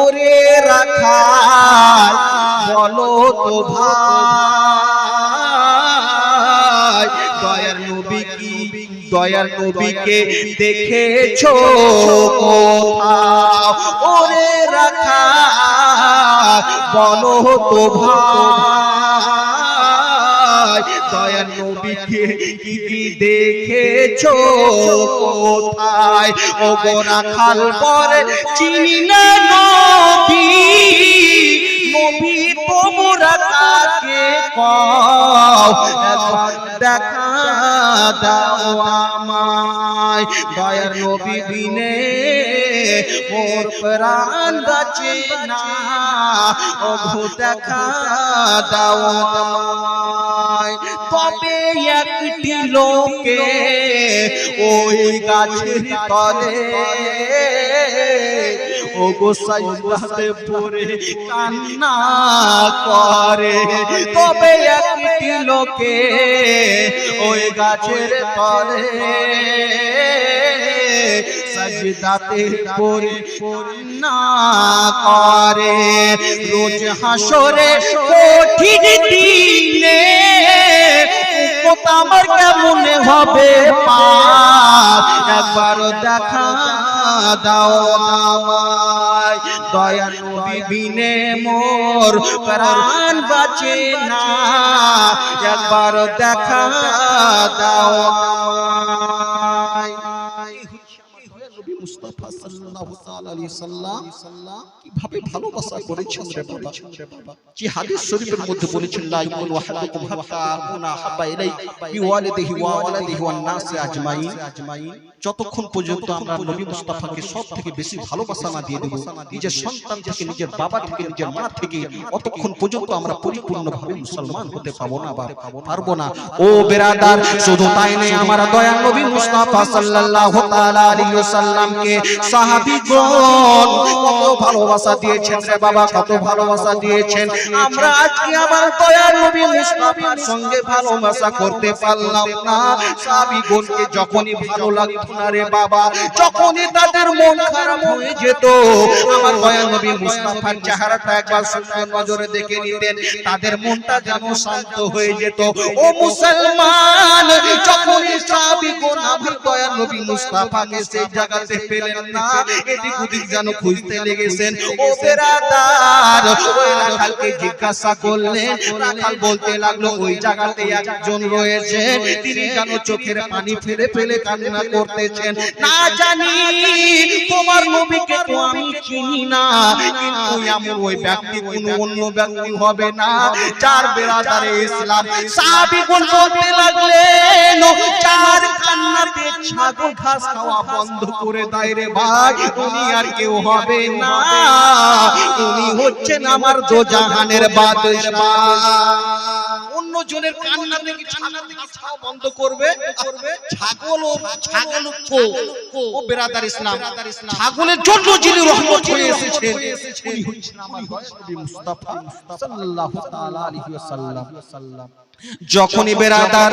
ওরে রাখাল বলো তো ভাই, দয়ার নবীকে দেখেছো কোথাও? ওরে রাখাল বলো তো ভাই, দয়ার নবীকে কি দেখেছো কোথায়? ও গো রাখাল পরে চিনি না নবী, নবী তোমরা কাকে কও? এখন দেখা দাও আমায়, দয়ার নবী বিনে মোর প্রাণ বাঁচে না। ও গো দেখা দাও আমায়। তবে একটি লোকে ওই গাছের তলে ও গো সাজদাতে পড়ে কান্না করে। তবে একটি লোকে ওই গাছের তলে সাজদাতে পড়ে কান্না করে। রোজ হাসরে কঠিন দিনে আমার কেমন হবে পার? একবার দেখা দাও আমায়, দয়ার নবী বিনে মোর প্রাণ বাঁচে না। একবার দেখা দাও আমায়। মুস্তাফা সাল্লাল্লাহু তাআলা আলাইহি সাল্লাম কিভাবে ভালোবাসা করেছেন রে বাবা। যে হাদিস শরীফের মধ্যে বলেছেন লা ইয়াকুনু আহাদুকুম হাত্তা আকুনা হাব্বা ইলাইহি বিওয়ালিদিহি ওয়া ওয়ালাদিহি ওয়ান নাসি আজমাইন। যতক্ষণ পর্যন্ত আমরা নবী মুস্তাফাকে সবথেকে বেশি ভালোবাসা না দিয়ে দেব, নিজের সন্তান থেকে, নিজের বাবা থেকে, নিজের মা থেকে, অতক্ষণ পর্যন্ত আমরা পরিপূর্ণভাবে মুসলমান হতে পারবো না। ও বেরাদার, শুধু তাই নয়, আমার দয়াল নবী মুস্তাফা সাল্লাল্লাহু তাআলা আলাইহি ওয়াসাল্লামকে সাহাবীগণ কত ভালোবাসা দিয়েছেন রে বাবা, কত ভালোবাসা দিয়েছেন। আমরা আজকে আমার দয়াল নবী মুস্তাফার সঙ্গে ভালোবাসা করতে পারলাম না। সাহাবীগণকে যখনই ভালো লাগতো না রে বাবা, যখনই তাদের মন খারাপ হয়ে যেত, আমার দয়াল নবী মুস্তাফার চেহারাটা একবার সুন্দর নজরে দেখে নিতেন, তাদের মনটা যেন শান্ত হয়ে যেত। ও মুসলমান, যখনই সাহাবীগণ আমার দয়াল নবী মুস্তাফাকে সেই জায়গাতে পেলেন না, এদিক ওদিক যেন খুঁজতে লেগেছেন। ও বেরাদার, ওই রাখালকে জিজ্ঞাসা করলেন, রাখাল বলতে লাগলো ওই জায়গাতে একজন রয়েছে, তিনি যেন চোখের পানি ফেলে ফেলে কান্না করতেছেন। না জানি তোমার নবীকে তো আমি চিনি না, কিন্তু এমন ওই ব্যক্তি কোনো অন্য ব্যক্তি হবে না যার বেরাদারে ইসলাম। সাহাবীগণ বলতে লাগলেন, যার কান্নাতে ছাগল ঘাস খাওয়া বন্ধ করে দেয় রে ভাই, উনি আর কেউ হবে না, উনি হচ্ছেন আমার দোজাহানের বাদশা। অন্য জনের কান্না থেকে ছাগল বন্ধ করবে, ছাগল ও বেরাদার ইসলাম, ছাগলের জন্য যিনি রহমত হয়ে এসেছেন উনি হচ্ছেন আমার নবী মুস্তাফা সাল্লাল্লাহু তাআলা আলাইহি ওয়াসাল্লাম। যখনই বেরাদার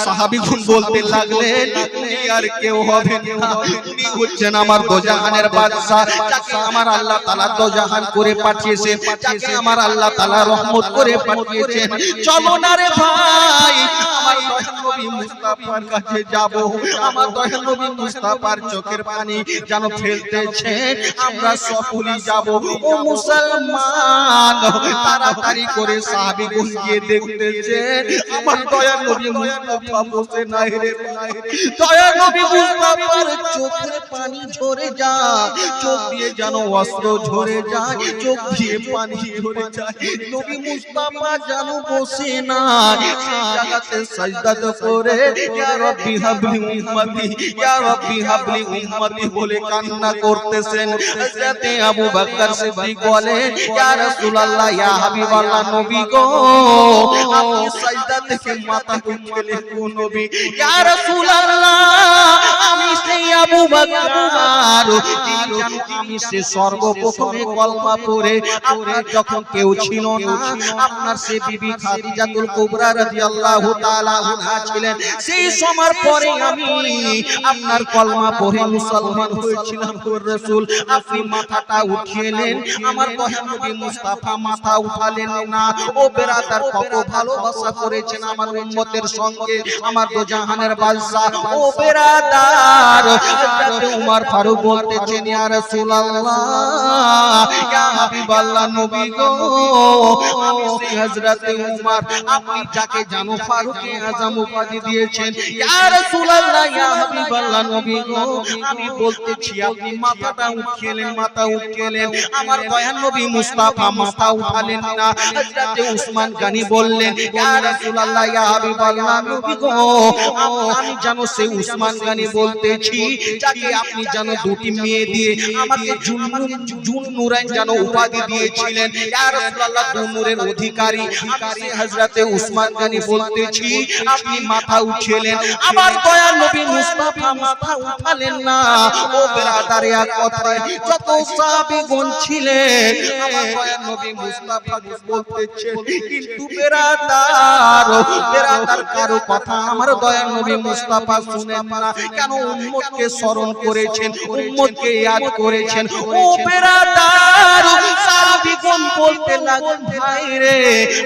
সাহাবীগণ বলতে লাগলেন, উনি আর কেউ হবে না, উনি হচ্ছেন আমার দোজাহানের বাদশা, যাকে আমার আল্লাহ তাআলা দোজাহান করে পাঠিয়েছেন, যাকে আমার আল্লাহ তাআলা রহমত করে পাঠিয়েছেন। চলো না রে ভাই, আমার দয়াল নবী মুস্তাফার কাছে যাব। আমার দয়াল নবী মুস্তাফার চোখের পানি যেন ফেলতেছেন, আমরা সকলেই যাব। ও মুসলমান, তাড়াতাড়ি করে সাহাবীগণ গিয়ে দেখতেছেন আমার দয়াল নবী মুস্তাফা বসে নাই রে ভাই। দয়াল নবী মুস্তাফার চোখের পানি ঝরে যায়, চোখ দিয়ে যেন অস্ত্র ঝরে যায়, চোখ দিয়ে পানি ঝরে যায়। নবী মুস্তাফা যেন বসে না, সেই জায়গাতে সাজদা করে ইয়া রাব্বি হাবলি উম্মতি, ইয়া রাব্বি হাবলি উম্মতি বলে কান্না করতেছেন। হযরত আবু বকর সিদ্দিক বলেন, ইয়া রাসূলুল্লাহ, ইয়া হাবিবাল্লাহ, নবী গো আপনি সাজদা থেকে মাথা উঠিয়ে কোন নবী? ইয়া রাসূলুল্লাহ, আমি সেই আবু বকর যিনি আমি সে সর্বপ্রথমে কলমা পড়ে আপনার যখন কেউ ছিল না আপনার সে বিবি খাদিজাতুল কুবরা রাদিয়াল্লাহু তাআলা আনহা ছিলেন সেই সময়ের পরে আমি আপনার কলমা পড়ে মুসলমান হয়েছিলাম গো রাসূল আপনি মাথাটা উঠিয়েলেন আমার দয়ার নবী মুস্তাফা মাথা উঠালেন না ও বেরাদার কত ভালোবাসা করেছেন আমার উম্মতের সঙ্গে আমার দো জাহানের বাদশা ও বেরাদার হযরত ওমর ফারুক বলতেছেন ইয়া রাসূলুল্লাহ ইয়া হাবিবাল্লাহ নবী গো আমি সেই হযরত ওমর আপনি যাকে জানো ফারুকে আজম উপাধি দিয়েছেন ইয়া রাসূলুল্লাহ ইয়া হাবিবাল্লাহ নবী গো আমি বলতেছি আপনি মাথাটা উঠিয়েলেন আমার দয়ার নবী মুস্তাফা মাথা উঠালেন না হযরত উসমান গনি বললেন ইয়া রাসূলুল্লাহ ইয়া হাবিবাল্লাহ নবী গো আমি জানো সেই উসমান গনি বলতেছি যাকে আপনি জানো দুটি মেয়ে দিয়ে আমাকে জুননুরাইন জানো উপাধি দিয়েছিলেন ইয়া রাসূলুল্লাহ দুনূরের অধিকারী আমি সেই হযরত উসমান গনি বলতেছি আপনি মাথা উঠিয়েলেন আমার দয়ার নবী মুস্তাফা মাথা উঠালেন না ও বেরাদার এক কথায় যত সাহাবীগণ ছিলেন আমার দয়ার নবী মুস্তাফা বলতেছেন কিন্তু বেরাদার কারো কথা আমার দয়ার নবী মুস্তাফা শুনেন না কেন উম্মতকে স্মরণ করেছেন উম্মতকে ইয়াদ করেছেন ও বেরাদার সাহাবীগণ বলতে লাগলেন ভাই রে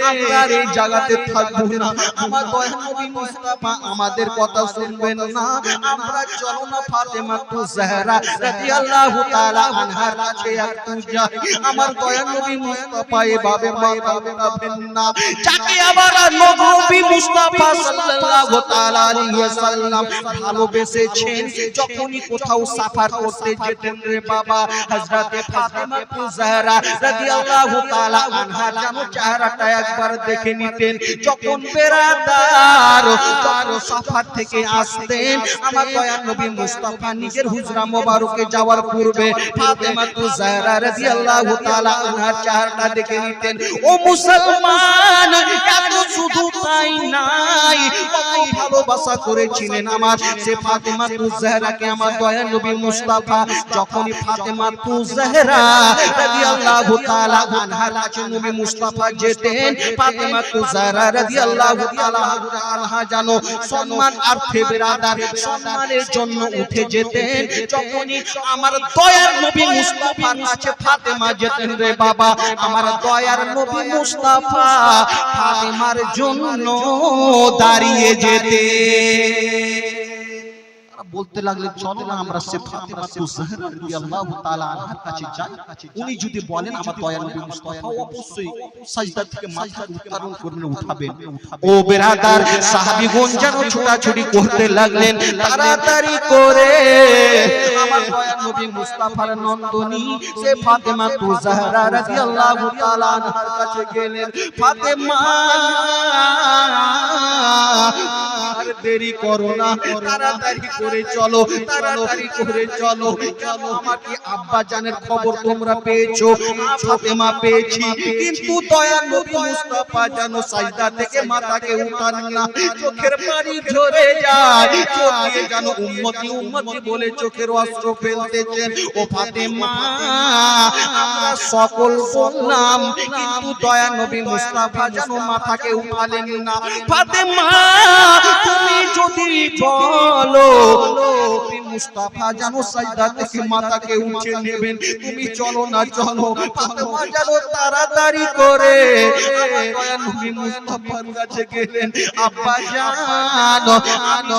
আমরা এই জায়গাতে থাকবো না আমার দয়ার নবী মুস্তাফা আমাদের কথা শুনবেন না আমরা চলো না ফাতেমা তু জাহরা রাদিয়াল্লাহু তাআলা আনহার কাছে একটু যাই আমার দয়ার নবী মুস্তাফা এভাবে মাথা উঠাবেন না যাকে আবার নবী মুস্তাফা সাল্লাল্লাহু তাআলা আলাইহি ওয়াসাল্লাম ভালোবেসেছেন যখনই কোথাও সফর করতে যেতেন রে বাবা হযরত ফাতেমা তু জাহরা রাদিয়াল্লাহু তাআলা আনহার জানো চেহারাটা একবার দেখে নিতেন যখন বেরাদার তার সফর থেকে আসতেন আমার দয়ার নবী মুস্তাফা নিজের হুজরা মোবারকে যাওয়ার পূর্বে ফাতেমা তু জাহরা রাদিয়াল্লাহু তাআলা আনহার চেহারাটা দেখে নিতেন ও মুসলমান এত শুধু তাই নাই কত ভালোবাসা করেছিলেন আমার সে ফাতেমা তু জাহরাকে আমার দয়ার নবী মুস্তাফা যখনই ফাতেমা তু জাহরা রাদিয়াল্লাহু তাআলা আনহার কাছে নবী মুস্তাফা যেতেন ফাতেমা তু জাহরা রাদিয়াল্লাহু তাআলা আনহা জানো সম্মান আর্থে বেরাদার সম্মানের জন্য উঠে যেতেন যখনই আমার দয়ার নবী মুস্তাফার কাছে ফাতেমা যেতেন রে বাবা আমার দয়ার নবী মুস্তাফা ফাতেমার জন্য দাঁড়িয়ে যেতেন বলতে লাগলেন চলো না আমরা সে ফাতেমা তু জাহরা রাদিয়াল্লাহু তাআলা আনহার কাছে যাই উনি যদি বলেন আমার দয়ার নবী মুস্তাফা অবশ্যই সাজদা থেকে মাথা উত্তোলন করবেন উঠাবেন ও বেরাদার সাহাবীগণ যেন ছোটাছুটি করতে লাগলেন তাড়াতাড়ি করে আমার দয়ার নবী মুস্তাফার নন্দনী সে ফাতেমা তু জাহরা রাদিয়াল্লাহু তাআলা আনহার কাছে গেলেন ফাতেমা আর দেরি করো না তাড়াতাড়ি করে চলো আমাকে আব্বা জানের খবর তোমরা পেয়েছো ফাতেমা পেয়েছি কিন্তু দয়ার নবী মুস্তাফা যেন সাজদা থেকে মাথাকে উঠান না চোখের পানি ঝরে যায় চোখ দিয়ে যেন উম্মতি বলে চোখের অস্ত্র ফেলতেছেন ও ফাতেমা আমরা সকল বললাম কিন্তু দয়ার নবী মুস্তাফা যেন মাথাকে উঠালেন না ফাতেমা তুমি যদি বলো নবী মুস্তাফা জানো সাজদা থেকে মাথাকে উঠে নেবেন তুমি চলো না চলো ফাতেমা জানো তাড়াতাড়ি করে আমার দয়ার নবী মুস্তাফার কাছে গেলেন আব্বা জান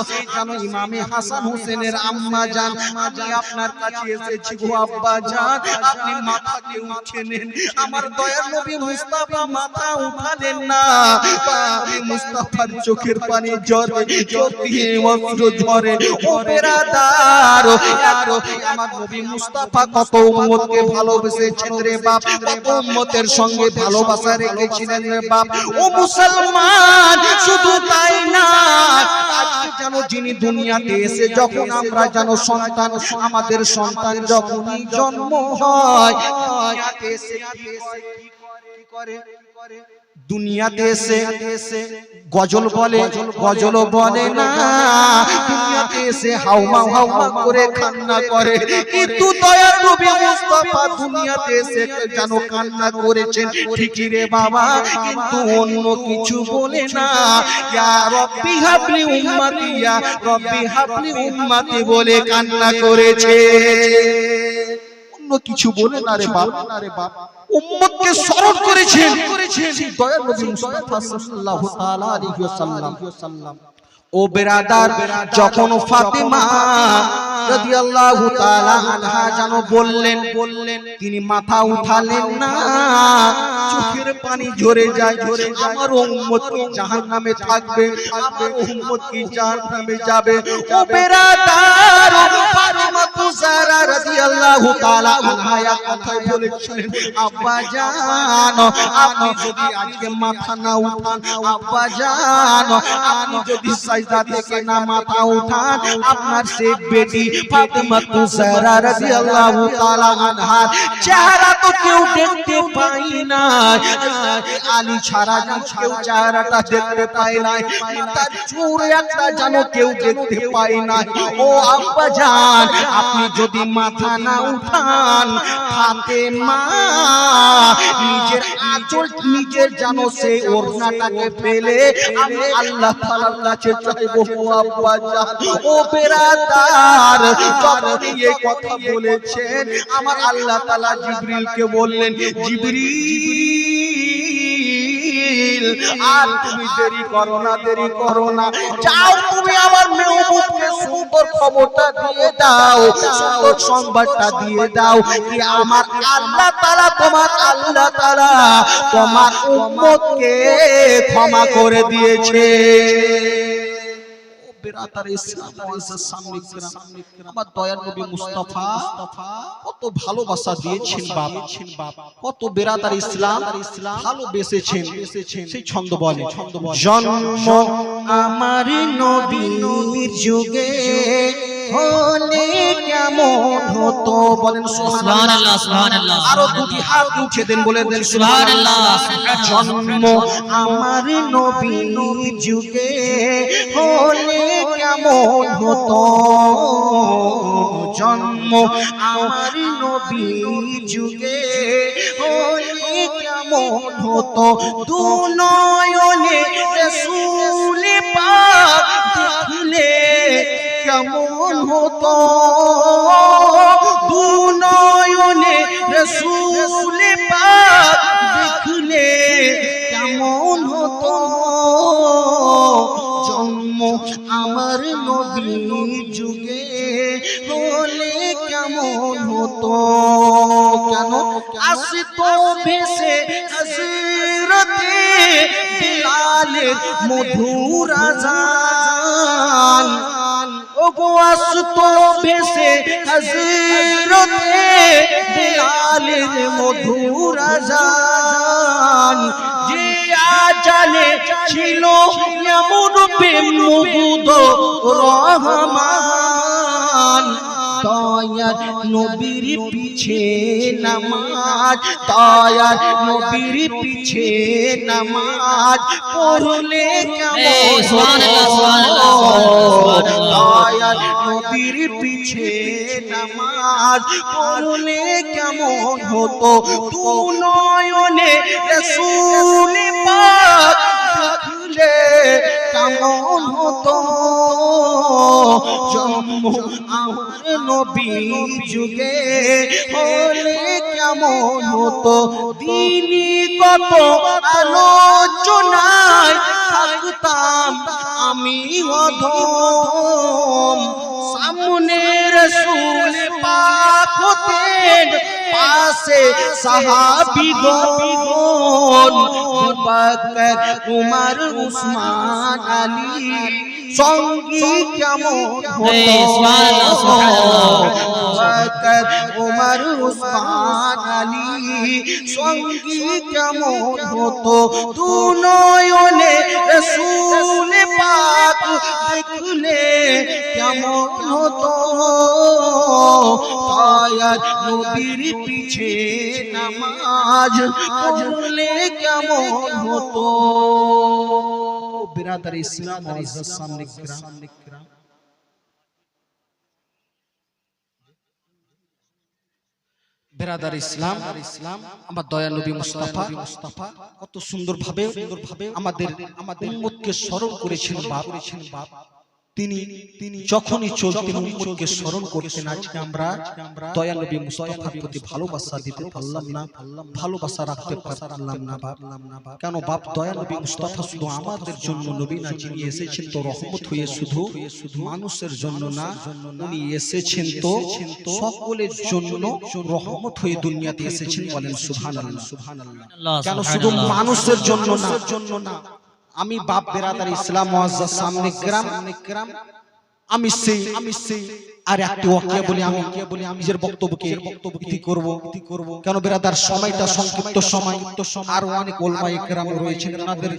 আমি জানো ইমামে হাসান হোসেনের আম্মা জান আমি আপনার কাছে এসেছি গো আব্বা জান আপনি মাথাকে উঠে নেন আমার দয়ার নবী মুস্তাফা মাথা উঠালেন না নবী মুস্তাফার চোখের পানি ঝরে চোখ দিয়ে অশ্রু ঝরে ও বেরাদার আমার নবী মুস্তাফা কত উম্মতকে ভালোবেসেছেন রে বাপ কত উম্মতের সঙ্গে ভালোবাসা রেখেছিলেন রে বাপ ও মুসলমান শুধু তাই না আজকে জানো যিনি দুনিয়াতে এসে যখন আমরা জানো সন্তান আমাদের সন্তান যখনই জন্ম হয় দুনিয়াতে এসে কি করে দুনিয়াতে এসে গজল বলে না দুনিয়াতে এসে হাউমা করে কান্না করে কিন্তু দয়ার নবী মুস্তাফা দুনিয়াতে এসে যেন কান্না করেছেন ঠিকই রে বাবা, কিন্তু অন্য কিছু বলে না। ইয়া রব্বি হাবলি উম্মতি, ইয়া রব্বি হাবলি উম্মতি বলে কান্না করেছে, অন্য কিছু বলে না রে বাপ। উম্মতকে স্মরণ করেছেন সেই দয়ার নবী মুস্তাফা সাল্লাল্লাহু তাআলা আলাইহি ওয়াসাল্লাম। ও বেরাদার, যখন ফাতিমা রাদিয়াল্লাহু তাআলা আনহা জানো বললেন, তিনি মাথা উঠালেন না, চোখের পানি ঝরে যায়। আমার উম্মত কি জাহান্নামে থাকবে, আমার উম্মত কি জাহান্নামে যাবে। ও বেরাদার, ফাতিমা তুজারা রাদিয়াল্লাহু তাআলা আনহা এক কথাই বলেছিলেন, আব্বা জান, আপনি যদি আজকে মাথা না উঠান, আব্বা জান, আপনি যদি সাজদা থেকে না মাথা উঠান, আপনার সেই বেটি ফাতিমা তুজারা রাদিয়াল্লাহু তাআলা আনহার চেহারা তো কেউ দেখতে পায় না, আলী ছাড়া কেউ চেহারাটা দেখতে পায় না, তার চুল একটা জানো কেউ দেখতে পায় না। ও আব্বা জান, আপনি যদি মাথা না উঠান, ফাতেমা নিজের আঁচল, নিজের জানো সেই ওড়নাটাকে ফেলে আমি আল্লাহ তাআলার কাছে চাইবো। ও আব্বা জান, ও বেরাদার, যখন এই কথা বলেছেন, আমার আল্লাহ তাআলা জিবরিলকে বললেন, জিবরিল, আর তুমি দেরি করো না, যাও তুমি আমার মেহবুবকে সুন্দর খবরটা দিয়ে দাও, সুন্দর সংবাদটা দিয়ে দাও কি আমার আল্লাহ তাআলা তোমার উম্মতকে ক্ষমা করে দিয়েছে। আমার দয়ার নবী মুস্তাফা কত ভালোবাসা দিয়েছেন বাপ, কত বেরাদার ইসলাম ভালোবেসেছেন। সেই ছন্দ বলে, জন্ম আমার নবীর যুগে হলে কেমন হতো, বলেন সুবহানাল্লাহ, সুবহানাল্লাহ। আরো দুটি হাত উঠে দেন, বলে দেন সুবহানাল্লাহ। জন্ম আমার নবীর যুগে হলে কেমন হতো, জন্ম আমার নবীর যুগে হলে কেমন হতো, দু নয়নে রাসূল পাক দেখলে কেমন হতো, দু নয়নে রাসূল পাক দেখলে কেমন হতো, জন্ম আমার নবীর যুগে হলে কেমন হতো। কেন আসতো ভেসে হযরতে বিলালের মধুর আযান, ওগো আসতো ভেসে হযরতে বিলালের মধুর আযান, যে আজানে ছিল এমন বেমুগ্ধ রহমান, দয়ার নবীর পিছে নামাজ, দয়ার নবীর পিছে নামাজ পড়লে কেমন হতো, দয়ার নবীর পিছে নামাজ পড়লে কেমন হতো, দু নয়নে রাসূল পাক দেখলে কেমন হতো, জন্ম আমার নবীর যুগে হলে কেমন হতো। দিনই কত আলোচনায় থাকতাম আমি অধম, সামনে রাসূল পাক হতেন, পাশে সাহাবীগণ, আবু বকর উমর উসমান আলী সঙ্গী কেমন হতো, বকর উমর উসমান আলী সঙ্গী কেমন হতো, দু নয়নে রাসূল পাক দেখলে কেমন হতো, দয়ার নবীর পিছে নামাজ পড়লে কেমন হতো। बिरादर इस्लाम और इज्जत सामने বেরাদার ইসলাম, আমার দয়া নবী মুস্তাফা কত সুন্দরভাবে আমাদের উম্মতকে স্মরণ করেছেন বাপ। তিনি যখনই চলতেন উম্মতকে স্মরণ করতেন। আজকে আমরা দয়া নবী মুস্তাফার প্রতি ভালোবাসা দিতে পারলাম না, ভালোবাসা রাখতে পারলাম না বাপ। কেন বাপ? দয়া নবী মুস্তাফা শুধু আমাদের জন্য নবী না, যিনি এসেছেন তো রহমত হয়ে শুধু মানুষের জন্য না, উনি এসেছেন তো সকলের জন্য রহমত হয়ে দুনিয়াতে এসেছেন। বলেন সুবহানাল্লাহ। কেন শুধু মানুষের জন্য না। আমি বাপ বেরাদার ইসলাম মুআজ্জাজ সামনে গ্রাম, আমি সেই আর একটি ওয়াকিয়া বলি, আমি নিজের বক্তব্যকে ইতি করব। কেন বেরাদার সময়টা সংক্ষিপ্ত সময়, আর অনেক উলামা ইকরাম রয়েছেন, ওনাদের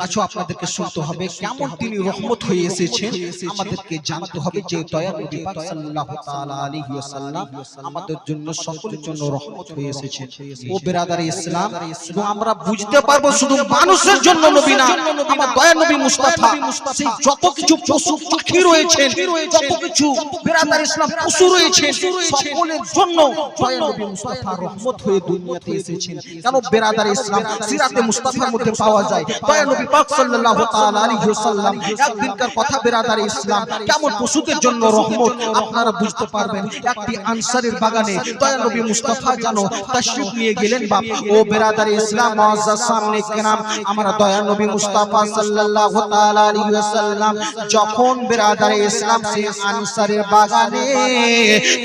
কাছেও আপনাদেরকে শুনতে হবে কেমন তিনি রহমত হয়ে এসেছেন। আমাদেরকে জানতে হবে যে দয়া নবী পাক সাল্লাল্লাহু তাআলা আলাইহি ওয়াসাল্লাম আমাদের জন্য সকলের জন্য রহমত হয়ে এসেছেন। ও বেরাদার ইসলাম, শুধু আমরা বুঝতে পারবো শুধু মানুষের জন্য নবী না, আমার দয়া নবী মুস্তাফা সেই যত কিছু পশু পাখি রয়েছেন, যত কিছু বেরাদার ইসলাম পশু রয়েছে, সকলের জন্য দয়া নবী মুস্তাফা রহমত হয়ে দুনিয়াতে এসেছেন। কেন বেরাদার ইসলাম সিরাতে মুস্তাফার মধ্যে পাওয়া যায় দয়া নবী পাক সাল্লাল্লাহু তাআলা আলাইহি ওয়াসাল্লাম একদিনকার কথা বেরাদার ইসলাম কেমন পশুদের জন্য রহমত আপনারা বুঝতে পারবেন। একটি আনসারের বাগানে দয়া নবী মুস্তাফা জানো তাশরীফ নিয়ে গেলেন বাপ। ও বেরাদার ইসলাম মুআজ্জাজ সামনে কেরাম, আমার দয়া নবী মুস্তাফা সাল্লাল্লাহু তাআলা আলাইহি ওয়াসাল্লাম যখন বেরাদার ইসলাম সেই আনসারের বাগানে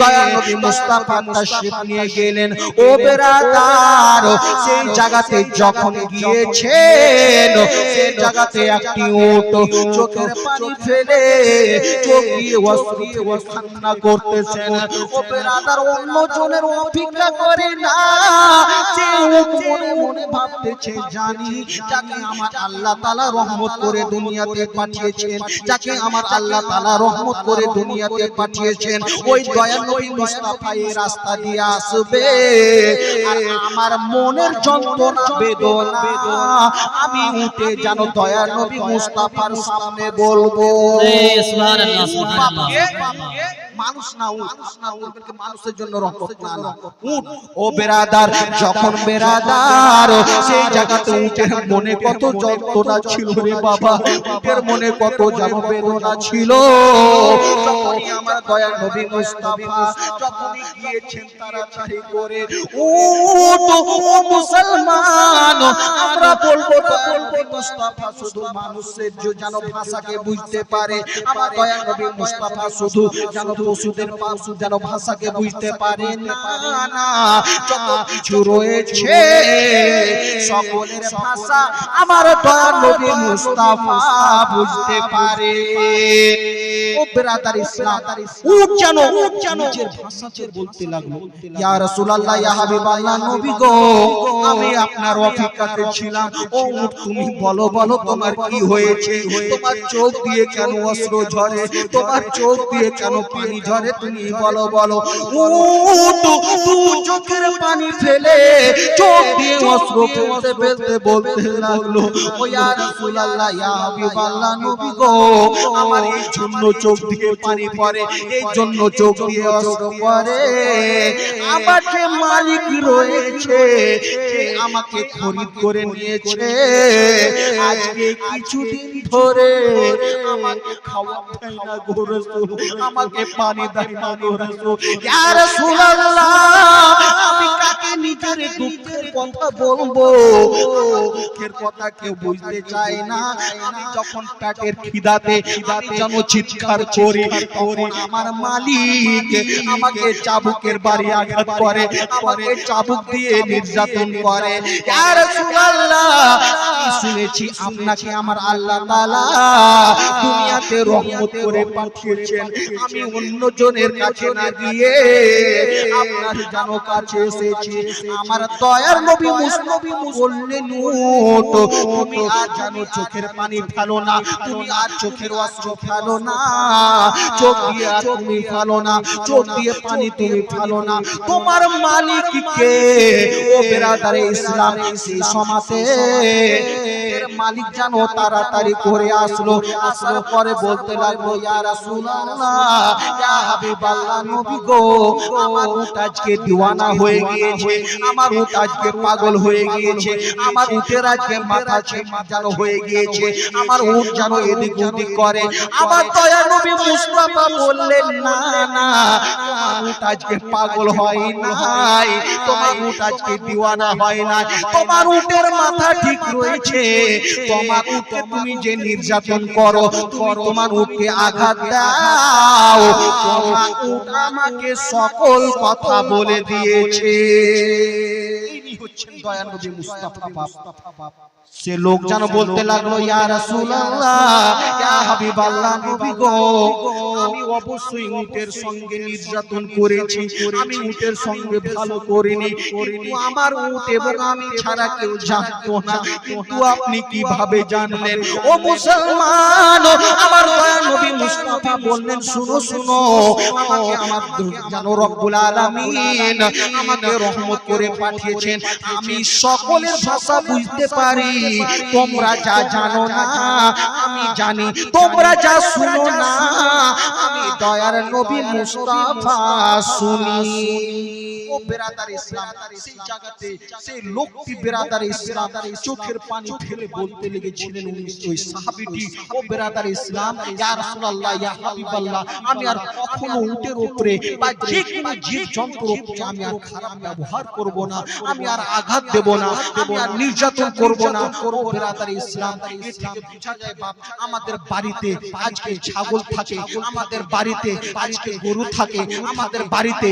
দয়া নবী মুস্তাফা তাশরীফ নিয়ে গেলেন, ও বেরাদার সেই জায়গাতে যখন গিয়েছেন সেই জায়গাতে একটি উট চোখের পানি ফেলে চোখ দিয়ে অশ্রু কান্না করতেছেন। ও বেরাদার অন্য জনের অপেক্ষা করে না, যে উট মনে মনে ভাবতেছে জানি যাকে আমার আল্লাহ তাআলা রহমত করে দুনিয়াতে পাঠিয়েছেন, যাকে আমার আল্লাহ তাআলা রহমত করে দুনিয়াতে পাঠিয়েছেন, ওই দয়া নবী মুস্তাফা এই রাস্তা দিয়ে আসবে। আর আমার মনের যন্ত্রণা বেদনা আমি উঠে জানো দয়া নবী মুস্তাফার সামনে বলবো। সুবহানাল্লাহ, সুবহানাল্লাহ। মানুষ না উট, মানুষের জন্য রহমত না উট। ও বেরাদার যখন বেরাদার সেই জায়গাতে উটের মনে কত যন্ত্রণা ছিল রে বাবা, উটের মনে কত যেন বেদনা ছিল। যখনই আমার দয়া নবী মুস্তাফা যখনই গিয়েছেন তাড়াতাড়ি করে উট, ও মুসলমান আমরা বলবো দয়া নবী মুস্তাফা শুধু মানুষের যেন ভাষাকে বুঝতে পারে, আমার দয়া নবী মুস্তাফা শুধু যেন পশুদের যেন ভাষাকে বুঝতে পারে না, যত কিছু রয়েছে সকলের ভাষা আমার দয়া নবী মুস্তাফা বুঝতে পারে। ও বেরাদার ইসলাম উট জানো নিজের ভাষাতে বলতে লাগলো, ইয়া রাসূলুল্লাহ, ইয়া হাবিবাল্লাহ, নবী গো আমি আপনার অপেক্ষাতে ছিলাম। ও উট তুমি বলো তোমার কি হয়েছে, তোমার চোখ দিয়ে কেন অশ্রু ঝরে, তোমার চোখ দিয়ে কেন পানি ঝরে, তুমি বলো। উট চোখের পানি ফেলে চোখ দিয়ে অশ্রু ফেলতে বলতে লাগলো, ও ইয়া রাসূলুল্লাহ, ইয়া হাবিবাল্লাহ, নবী গো আমার এই জন্য চোখ দিয়ে পানি পড়ে, এই জন্য চোখ দিয়ে অশ্রু পড়ে, আমার যে মালিক রয়েছে যে আমাকে খরিদ করে নিয়েছে আজকে কিছুদিন ধরে আমাকে খাওয়া দেয় না গো রাসূল, আমাকে পানি দেয় না গো রাসূল। ইয়া রাসূলুল্লাহ আমি কাকে নিজের দুঃখের কথা বলবো, দুঃখের কথা কেউ বুঝতে চায় না। আমি যখন পেটের খিদাতে যেন চিৎকার করি তখন আমার মালিক আমাকে চাবুকের বাড়ি আঘাত করে, আমাকে চাবুক দিয়ে নির্যাতন করে। ইয়া রাসূলুল্লাহ আমি শুনেছি আপনাকে আমার আল্লাহ তাআলা দুনিয়াতে রহমত করে পাঠিয়েছেন, আমি অন্য জনের কাছে না গিয়ে আপনার জানো কাছে এসেছি। আমার দয়ার নবী মুস্তাফা বললেন উট তুমি আর জানো চোখের পানি ফেলো না, তুমি আর চোখের অশ্রু ফেলো না, চোখ দিয়ে আর তুমি ফেলো না, চোখ দিয়ে পানি তুমি ফেলো না, তোমার মালিক কে? ও বেরাদারে ইসলাম সেই সমাজে মালিক জানো তাড়াতাড়ি করে আসলো, আসার পরে বলতে লাগলো ইয়া রাসূলুল্লাহ ইয়া হাবিবাল্লাহ নবী গো, আমার উট আজকে দিওয়ানা হয়ে গিয়েছে, আমার উট আজকে পাগল হয়ে গিয়েছে, আমার উটের আজকে মাথা জানো হয়ে গিয়েছে, আমার উট জানো এদিক ওদিক করে। আমার দয়া নবী মুস্তাফা বললেন না না, তোমার উট আজকে পাগল হয় নাই, তোমার উট আজকে দিওয়ানা হয় না, তোমার উটের মাথা ঠিক রয়েছে। তোমার উটকে তুমি যে নির্যাতন করো, তুমি তোমার উটকে আঘাত দাও, তোমার উট আমাকে সকল কথা বলে দিয়েছে। ইনি হচ্ছেন দয়ার নবী মুস্তাফা বাপ। সে লোক যেন বলতে লাগলো ইয়া রাসূলুল্লাহ ইয়া হাবিবাল্লাহ নবী গো, আমি অবশ্যই উটের সঙ্গে নির্যাতন করেছি, আমি উটের সঙ্গে ভালো করিনি, কিন্তু আমার উট এবং আমি ছাড়া কেউ জানতো না, কিন্তু আপনি কিভাবে জানলেন? ও মুসলমান, আমার দয়ার নবী মুস্তাফা বললেন শুনো শুনো, আমাকে আমার জানো রব্বুল আলামিন আমাকে রহমত করে পাঠিয়েছেন, আমি সকলের ভাষা বুঝতে পারি, তোমরা যা জানো না আমি জানি, তোমরা যা শুনো না আমি দয়ার নবী মুস্তাফা শুনি। ও বেরাদার ইসলাম, সেই জায়গাতে সেই লোকটি বেরাদার ইসলাম চোখের পানি ফেলে বলতে লেগেছিলেন ওই সাহাবীটি, ও বেরাদার ইসলাম ইয়া রাসূলুল্লাহ ইয়া হাবিবাল্লাহ, আমি আর কখনো উটের উপরে বা যে কোনো জীব জন্তুর উপরে আমি আর খারাপ ব্যবহার করব না, আমি আর আঘাত দেব না, আমি আর নির্যাতন করব না। ও বেরাদার ইসলাম, এ থেকে বোঝা যায় বাপ, আমাদের বাড়িতে আজকে ছাগল থাকে, আমাদের বাড়িতে আজকে গরু থাকে, আমাদের বাড়িতে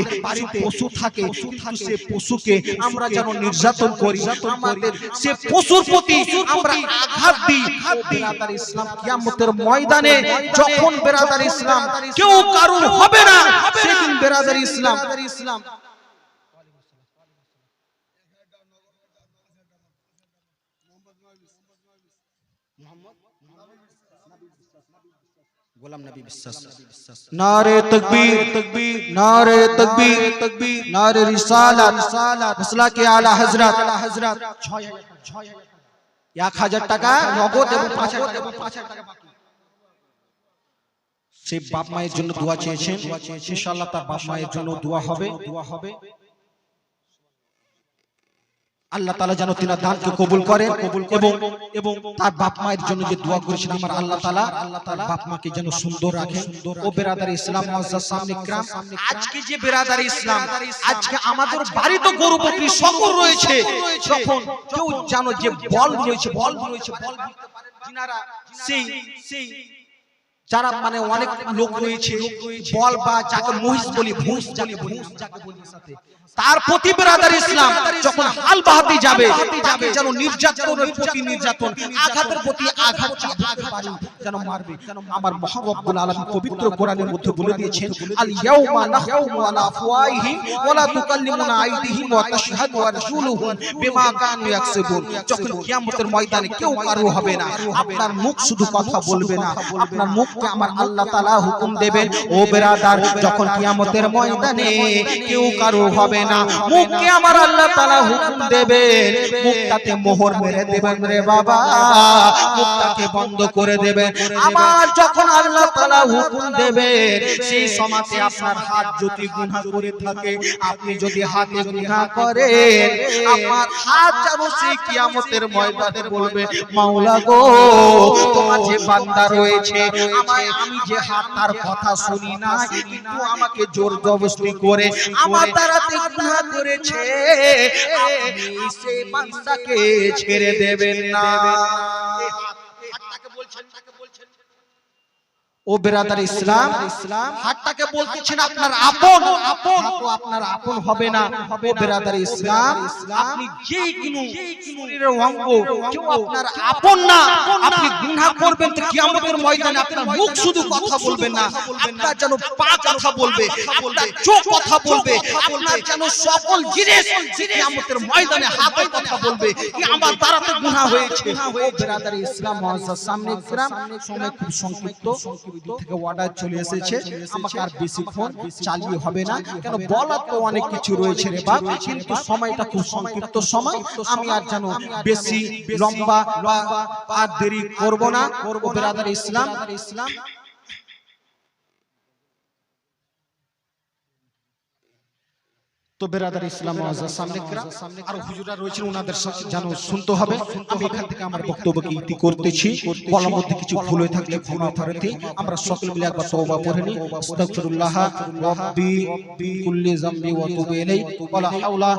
পশু থাকে, কিন্তু সে পশুকে আমরা যেন নির্যাতন করি, আমাদের সে পশুর প্রতি আমরা আঘাত দিই। বেরাদার ইসলাম কিয়ামতের ময়দানে যখন বেরাদার ইসলাম কেউ কারুর হবে না, সেদিন বেরাদার ইসলাম গোলাম নবী বিশ্বাস, নারে তাকবীর তাকবীর, নারে তাকবীর তাকবীর, নারে রিসালাত মাসলাকে আলা হযরত 1000 টাকা নগদ এবং 5000 টাকা বাকি। সেই বাপ মায়ের জন্য দোয়া চেয়েছেন, ইনশাআল্লাহ তার বাপ মায়ের জন্য দোয়া হবে। আল্লাহ তাআলা যেন তিনার দানকে কবুল করেন এবং তার বাপ মায়ের জন্য যে দোয়া করেছেন আমার আল্লাহ তাআলা তার বাপ মাকে যেন সুন্দর রাখেন। ও বেরাদার ইসলাম মুআজ্জাজ সামনে ইকরাম, আজকে যে বেরাদার ইসলাম আজকে আমাদের বাড়িতে গরু বকরি সকল রয়েছে, যখন কেউ জানো যে বল রয়েছে যিনারা সেই যারা মানে অনেক লোক রয়েছে বল বা যাকে মহিষ বলি, ভুঁস যাকে বলি সাথে তার প্রতি বেরাদার ইসলাম যখন হাল বাহাতে যাবে তাকে যেন নির্যাতনের প্রতি নির্যাতন, আঘাতের প্রতি আঘাত চাপাতে পারে, যেন মারবে। আমার মহান রব্বুল আলামিন পবিত্র কোরআনের মধ্যে বলে দিয়েছেন আল ইয়াউমা নাখতিমু আলা আফওয়াহিহিম ওয়া লা তুকাল্লিমুনা আইদিহিম ওয়া তাশহাদু আরজুলুহুম বিমা কানু ইয়াকসিবুন। যখন কিয়ামতের ময়দানে কেউ কারো হবে না, আপনার মুখ শুধু কথা বলবে না, আপনার মুখকে আমার আল্লাহ তাআলা হুকুম দেবেন। ও বেরাদার, যখন কিয়ামতের ময়দানে কেউ কারো হবে না, মুখকে আমার আল্লাহ তাআলা হুকুম দেবেন, মুখটাতে মোহর মেরে দেবেন রে বাবা, মুখটাকে বন্ধ করে দেবেন। আবার যখন আল্লাহ তাআলা হুকুম দেবেন সেই সময়তে আপনার হাত যদি গুনাহ করে থাকে, আপনি যদি হাতে গুনাহ করেন, আপনার হাত যেন সেই কিয়ামতের ময়দানে বলবে মাওলা গো, তোমার যে বান্দা রয়েছে আমি যে হাত তার কথা শুনি না, কিন্তু আমাকে জোর জবরদস্তি করে আমার দ্বারাতে গুনাহ করেছে, আপনি সেই বান্দাকে ছেড়ে দেবেন না। হাতটাকে বলছেন ও বেরাদার ইসলাম, হাতটাকে বলতেছেন আপনার আপন, তো আপনার আপন হবে না। ও বেরাদার ইসলাম, আপনি যে কোনো শরীরের অঙ্গ কেউ আপনার আপন না, আপনি গুনাহ করবেন তো কিয়ামতের ময়দানে আপনার মুখ শুধু কথা বলবে না, আপনার যেন পা কথা বলবে, আপনার চোখ কথা বলবে, আপনার যেন সকল জিনিস কিয়ামতের ময়দানে হাতে কথা বলবে কি আমার দ্বারাতে গুনাহ হয়েছে। ও বেরাদার ইসলাম মুআজ্জাজ সামনে ইকরাম, সময় খুব সংক্ষিপ্ত থেকে অর্ডার চলে এসেছে, আমাকে আমাকে আর বেশিক্ষণ চালিয়ে হবে না, কেন বলার তো অনেক কিছু রয়েছে রে বাপ, কিন্তু সময়টা খুব সংক্ষিপ্ত সময়, আমি আর যেন বেশি লম্বা আর দেরি করব না। বেরাদার ইসলাম, তো বেরাদার ইসলাম সামনে আর হুজুরা রয়েছেন, ওনাদের সাথে যেন শুনতে হবে। আমি এখান থেকে আমার বক্তব্যকে ইতি করতেছি, বলার মধ্যে কিছু ভুল হয়ে থাকলে ক্ষমা প্রার্থী। আমরা সকলে মিলে একবার তওবা পড়ে নিই। আস্তাগফিরুল্লাহ রাব্বি কুল্লি যামবি ওয়া তুবু ইলাইহি ওয়া লা হাওলা